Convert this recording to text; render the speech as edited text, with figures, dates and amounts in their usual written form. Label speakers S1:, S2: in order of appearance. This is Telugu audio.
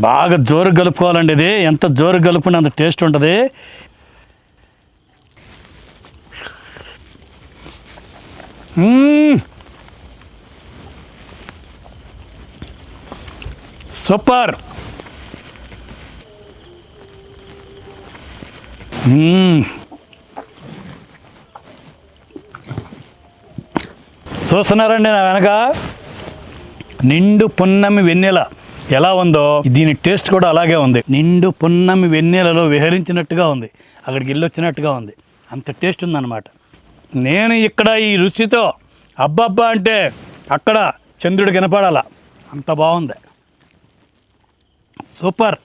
S1: బాగా జోరు కలుపుకోవాలండి. ఇది ఎంత జోరు కలుపుకుని అంత టేస్ట్ ఉంటుంది. సూపర్. చూస్తున్నారండి నా వెనక నిండు పున్నమి వెన్నెల ఎలా ఉందో దీని టేస్ట్ కూడా అలాగే ఉంది. నిండు పున్నమి వెన్నెలలో విహరించినట్టుగా ఉంది, అక్కడికి వెళ్ళొచ్చినట్టుగా ఉంది. అంత టేస్ట్ ఉందన్నమాట. నేను ఇక్కడ ఈ రుచితో అబ్బబ్బా అంటే అక్కడ చంద్రుడు కనపడాల, అంత బాగుంది. సూపర్.